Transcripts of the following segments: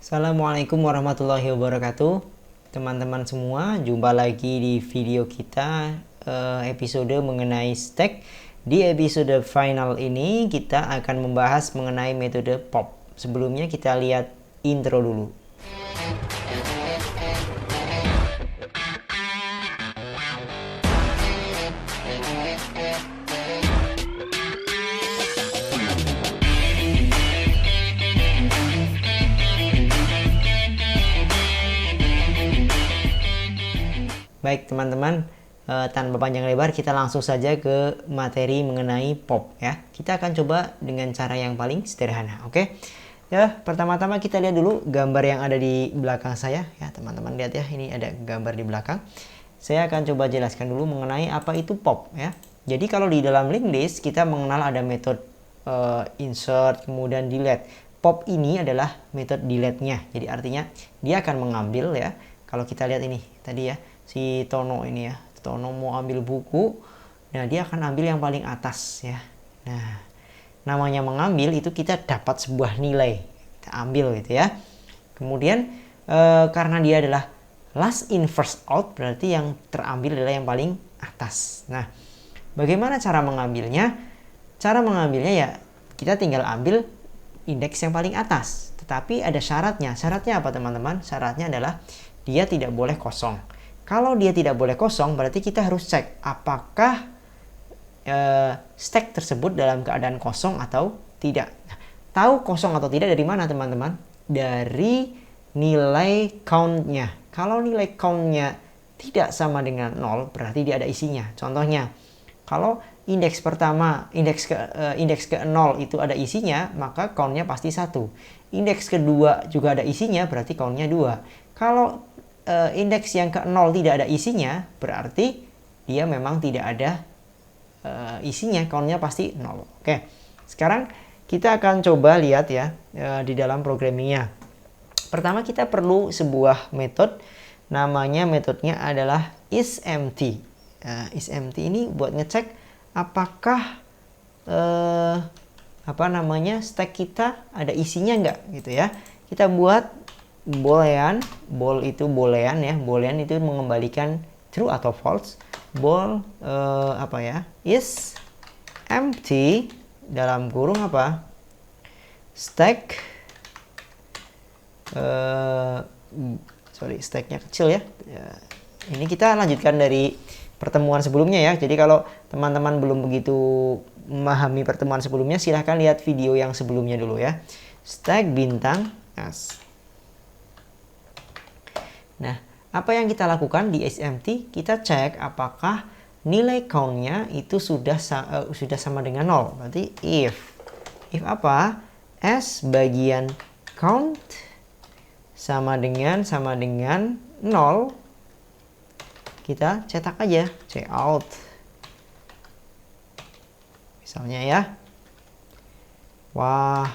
Assalamualaikum warahmatullahi wabarakatuh. Teman-teman semua, jumpa lagi di video kita episode mengenai stack. Di episode final ini kita akan membahas mengenai metode pop. Sebelumnya kita lihat intro dulu. Baik teman-teman, tanpa panjang lebar kita langsung saja ke materi mengenai pop ya. Kita akan coba dengan cara yang paling sederhana, oke? Ya, pertama-tama kita lihat dulu gambar yang ada di belakang saya ya, teman-teman lihat ya, ini ada gambar di belakang. Saya akan coba jelaskan dulu mengenai apa itu pop ya. Jadi kalau di dalam linked list kita mengenal ada metode insert kemudian delete. Pop ini adalah metode delete-nya. Jadi artinya dia akan mengambil ya. Kalau kita lihat ini tadi ya, si Tono ini ya, Tono mau ambil buku, nah dia akan ambil yang paling atas ya. Nah, namanya mengambil itu kita dapat sebuah nilai, kita ambil gitu ya. Kemudian karena dia adalah last in first out, berarti yang terambil adalah yang paling atas. Nah, bagaimana cara mengambilnya? Cara mengambilnya ya kita tinggal ambil indeks yang paling atas, tetapi ada syaratnya. Syaratnya apa teman-teman? Syaratnya adalah dia tidak boleh kosong. Kalau dia tidak boleh kosong, berarti kita harus cek apakah stack tersebut dalam keadaan kosong atau tidak. Nah, tahu kosong atau tidak dari mana teman-teman? Dari nilai count-nya. Kalau nilai count-nya tidak sama dengan 0, berarti dia ada isinya. Contohnya, kalau indeks pertama, indeks ke 0 itu ada isinya, maka count-nya pasti 1. Indeks kedua juga ada isinya, berarti count-nya 2. Kalau indeks yang ke 0 tidak ada isinya, berarti dia memang tidak ada isinya, count-nya pasti 0. Oke, sekarang kita akan coba lihat ya di dalam programmingnya. Pertama kita perlu sebuah metode, namanya metodenya adalah isEmpty. isEmpty ini buat ngecek apakah stack kita ada isinya enggak gitu ya. Kita buat boolean, bool itu boolean ya, boolean itu mengembalikan true atau false. Bool is empty dalam kurung apa? Stack stacknya kecil ya. Ini kita lanjutkan dari pertemuan sebelumnya ya. Jadi kalau teman-teman belum begitu memahami pertemuan sebelumnya, silahkan lihat video yang sebelumnya dulu ya. Stack bintang S. Nah, apa yang kita lakukan di isEmpty? Kita cek apakah nilai count-nya itu sudah sama dengan 0. Berarti if apa? S bagian count sama dengan 0. Kita cetak aja cout. Misalnya ya. Wah,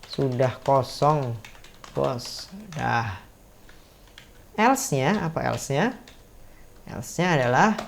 sudah kosong, bos. Dah. Else-nya apa else-nya? Else-nya adalah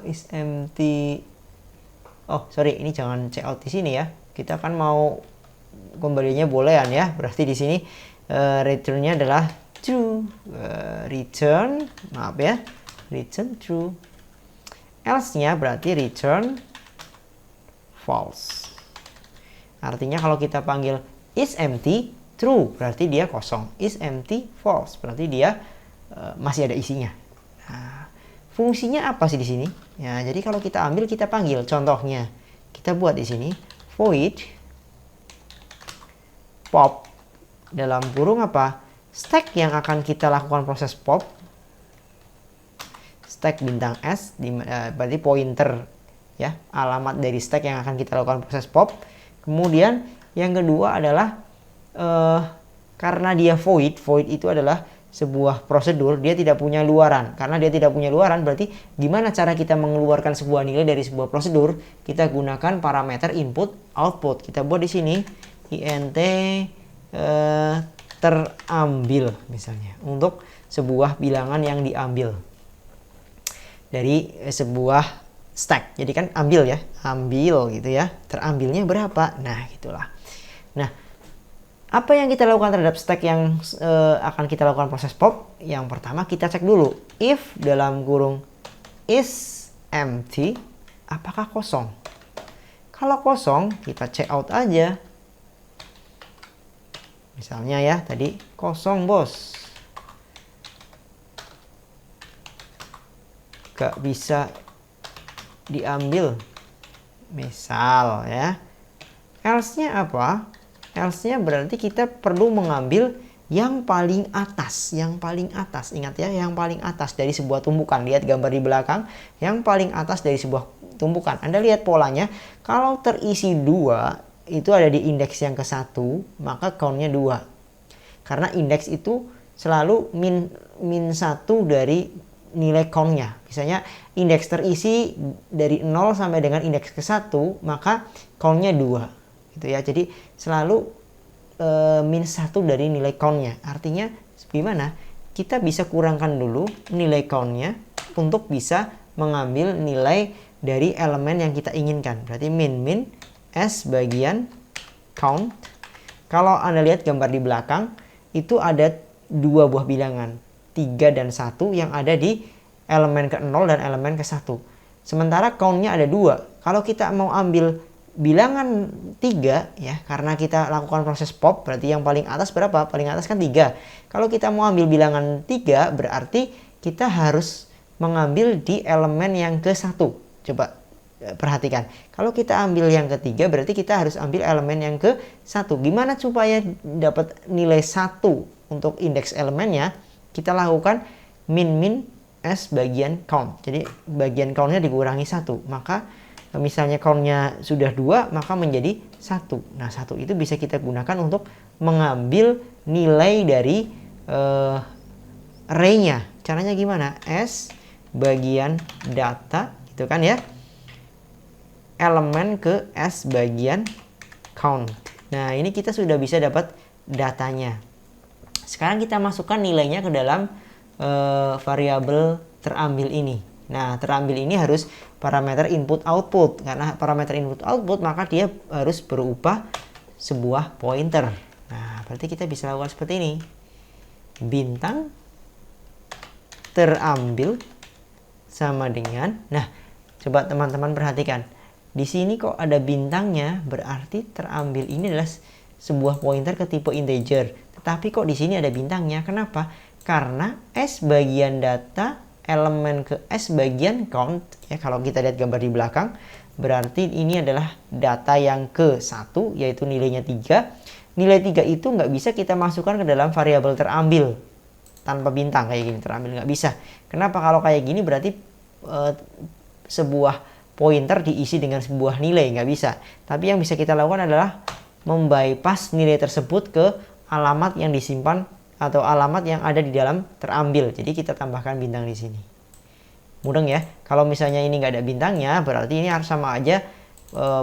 isEmpty. Oh, sorry, ini jangan cout di sini ya. Kita kan mau kembalinya boolean ya. Berarti di sini return-nya adalah true. Return true. Else-nya berarti return false. Artinya kalau kita panggil isEmpty true berarti dia kosong, isEmpty false berarti dia masih ada isinya. Nah, fungsinya apa sih di sini? Ya, jadi kalau kita ambil kita panggil, contohnya kita buat di sini void pop dalam kurung apa? Stack yang akan kita lakukan proses pop, stack bintang S berarti pointer ya, alamat dari stack yang akan kita lakukan proses pop. Kemudian yang kedua adalah karena dia void itu adalah sebuah prosedur, dia tidak punya luaran. Karena dia tidak punya luaran, berarti gimana cara kita mengeluarkan sebuah nilai dari sebuah prosedur? Kita gunakan parameter input output. Kita buat di sini int terambil misalnya, untuk sebuah bilangan yang diambil dari sebuah stack. Jadi kan ambil ya, ambil gitu ya, terambilnya berapa, nah gitulah. Nah, Apa yang kita lakukan terhadap stack yang akan kita lakukan proses pop? Yang pertama kita cek dulu if dalam kurung is empty, apakah kosong. Kalau kosong kita check out aja. Misalnya ya tadi kosong bos, gak bisa diambil misal ya. Else-nya apa? Else-nya berarti kita perlu mengambil yang paling atas, ingat ya, yang paling atas dari sebuah tumpukan. Lihat gambar di belakang, yang paling atas dari sebuah tumpukan. Anda lihat polanya, kalau terisi 2 itu ada di indeks yang ke-1, maka count-nya 2. Karena indeks itu selalu min 1 dari nilai count-nya. Misalnya indeks terisi dari 0 sampai dengan indeks ke-1, maka count-nya 2. Gitu ya. Jadi selalu min 1 dari nilai count-nya. Artinya gimana? Kita bisa kurangkan dulu nilai count-nya untuk bisa mengambil nilai dari elemen yang kita inginkan. Berarti min S bagian count. Kalau Anda lihat gambar di belakang, itu ada 2 buah bilangan, 3 dan 1 yang ada di elemen ke-0 dan elemen ke-1. Sementara count-nya ada 2. Kalau kita mau ambil bilangan 3 ya, karena kita lakukan proses pop, berarti yang paling atas berapa? Paling atas kan 3. Kalau kita mau ambil bilangan 3 berarti kita harus mengambil di elemen yang ke-1. Coba perhatikan. Kalau kita ambil yang ketiga berarti kita harus ambil elemen yang ke-1. Gimana supaya dapat nilai 1 untuk indeks elemennya? Kita lakukan min S bagian count. Jadi bagian count-nya dikurangi 1. Maka misalnya count-nya sudah 2, maka menjadi 1. Nah, 1 itu bisa kita gunakan untuk mengambil nilai dari array-nya. Caranya gimana? S bagian data, gitu kan ya. Elemen ke S bagian count. Nah, ini kita sudah bisa dapat datanya. Sekarang kita masukkan nilainya ke dalam variabel terambil ini. Nah, terambil ini harus parameter input output. Karena parameter input output maka dia harus berubah sebuah pointer. Nah, berarti kita bisa lakukan seperti ini. Bintang terambil sama dengan, nah, coba teman-teman perhatikan. Di sini kok ada bintangnya, berarti terambil ini adalah sebuah pointer ke tipe integer. Tetapi kok di sini ada bintangnya. Kenapa? Karena S bagian data elemen ke S bagian count ya, kalau kita lihat gambar di belakang berarti ini adalah data yang ke-1 yaitu nilainya 3. Nilai 3 itu nggak bisa kita masukkan ke dalam variabel terambil tanpa bintang kayak gini, terambil nggak bisa. Kenapa? Kalau kayak gini berarti sebuah pointer diisi dengan sebuah nilai, nggak bisa. Tapi yang bisa kita lakukan adalah membypass nilai tersebut ke alamat yang disimpan atau alamat yang ada di dalam terambil. Jadi kita tambahkan bintang di sini. Mudeng ya. Kalau misalnya ini nggak ada bintangnya, berarti ini harus sama aja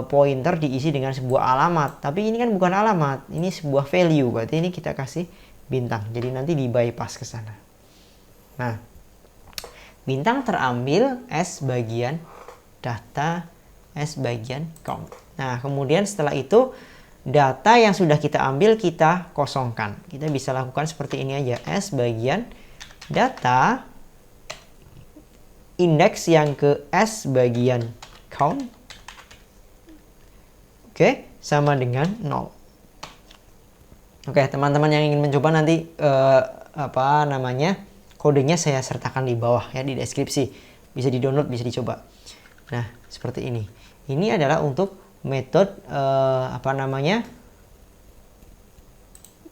pointer diisi dengan sebuah alamat. Tapi ini kan bukan alamat, ini sebuah value. Berarti ini kita kasih bintang. Jadi nanti di bypass ke sana. Nah, bintang terambil S bagian data, S bagian count. Nah, kemudian setelah itu data yang sudah kita ambil kita kosongkan. Kita bisa lakukan seperti ini aja. S bagian data, indeks yang ke S bagian count. Oke, sama dengan 0. Oke, teman-teman yang ingin mencoba nanti kodenya saya sertakan di bawah ya, di deskripsi. Bisa di-download, bisa dicoba. Nah, seperti ini. Ini adalah untuk metode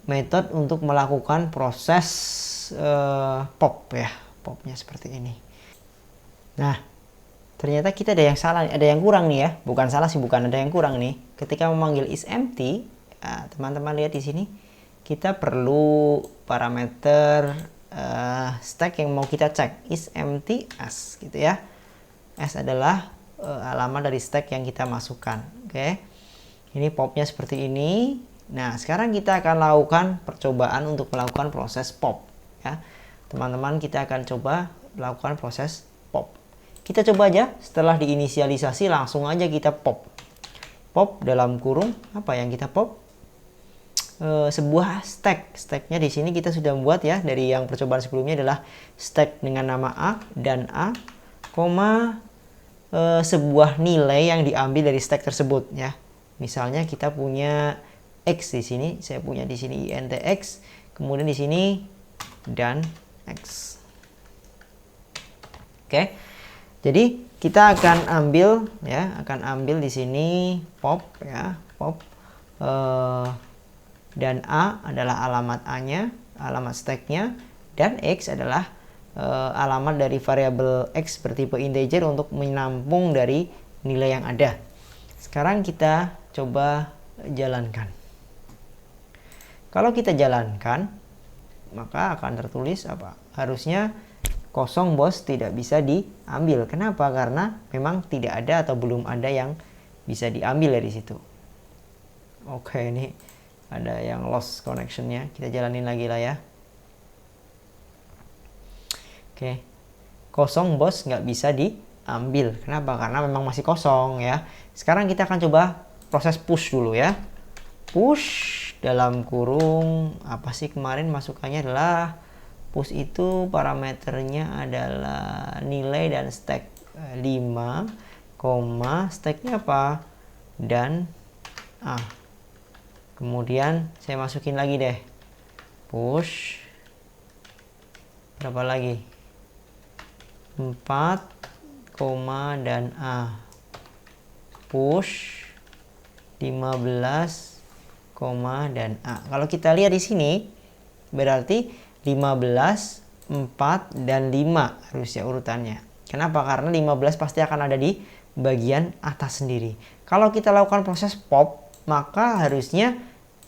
metode untuk melakukan proses pop ya, popnya seperti ini. Nah, ternyata kita ada yang salah, ada yang kurang nih ya, bukan salah sih, bukan, ada yang kurang nih. Ketika memanggil is empty, teman-teman lihat di sini, kita perlu parameter stack yang mau kita cek, is empty as gitu ya. S adalah alamat dari stack yang kita masukkan. Oke, ini popnya seperti ini. Nah, sekarang kita akan lakukan percobaan untuk melakukan proses pop ya, teman-teman. Kita akan coba melakukan proses pop. Kita coba aja, setelah diinisialisasi langsung aja kita pop dalam kurung apa yang kita pop, sebuah stack. Stacknya di sini kita sudah membuat ya, dari yang percobaan sebelumnya adalah stack dengan nama A dan A, koma sebuah nilai yang diambil dari stack tersebut ya. Misalnya kita punya X di sini, saya punya di sini int X, kemudian di sini dan X. Oke. Jadi kita akan ambil ya, di sini pop ya, pop dan A adalah alamat A-nya, alamat stacknya, dan X adalah alamat dari variabel X bertipe integer untuk menampung dari nilai yang ada. Sekarang kita coba jalankan. Kalau kita jalankan, maka akan tertulis apa? Harusnya kosong bos, tidak bisa diambil. Kenapa? Karena memang tidak ada atau belum ada yang bisa diambil dari situ. Oke, ini ada yang lost connectionnya, kita jalanin lagi lah ya. Oke, kosong bos, nggak bisa diambil. Kenapa? Karena memang masih kosong ya. Sekarang kita akan coba proses push dulu ya. Push dalam kurung, apa sih kemarin masukannya adalah push itu parameternya adalah nilai dan stack 5, stacknya apa? Dan A. Kemudian saya masukin lagi deh, push berapa lagi, 4, dan A, push 15, dan A. Kalau kita lihat di sini berarti 15, 4, dan 5 harusnya urutannya. Kenapa? Karena 15 pasti akan ada di bagian atas sendiri. Kalau kita lakukan proses pop, maka harusnya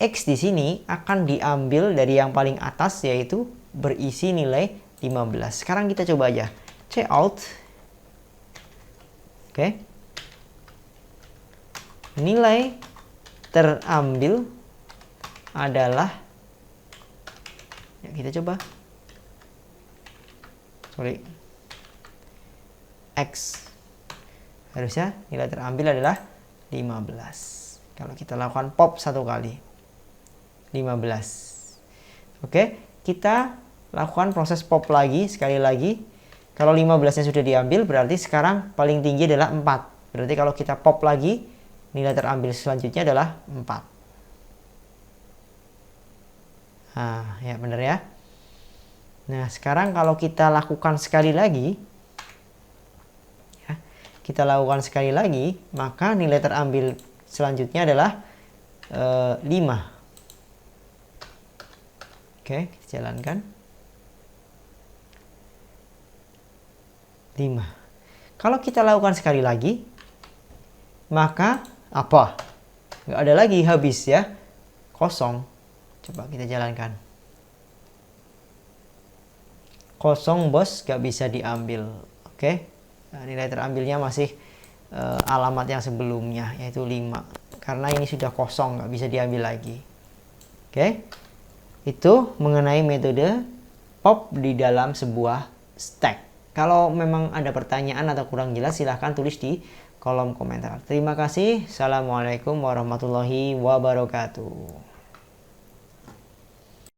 X di sini akan diambil dari yang paling atas, yaitu berisi nilai 15. Sekarang kita coba aja. Cout. Oke. Nilai terambil adalah, ya kita coba. X. Harusnya nilai terambil adalah 15. Kalau kita lakukan pop satu kali, 15. Oke, kita lakukan proses pop lagi, sekali lagi. Kalau 15-nya sudah diambil, berarti sekarang paling tinggi adalah 4. Berarti kalau kita pop lagi, nilai terambil selanjutnya adalah 4. Nah, ya benar ya. Nah, sekarang kalau kita lakukan sekali lagi, ya, kita lakukan sekali lagi, maka nilai terambil selanjutnya adalah 5. Oke, kita jalankan. 5. Kalau kita lakukan sekali lagi, maka apa? Nggak ada lagi, habis ya. Kosong. Coba kita jalankan. Kosong bos, nggak bisa diambil. Oke. Nah, nilai terambilnya masih alamat yang sebelumnya, yaitu 5. Karena ini sudah kosong, nggak bisa diambil lagi. Oke. Itu mengenai metode pop di dalam sebuah stack. Kalau memang ada pertanyaan atau kurang jelas, silahkan tulis di kolom komentar. Terima kasih. Assalamualaikum warahmatullahi wabarakatuh.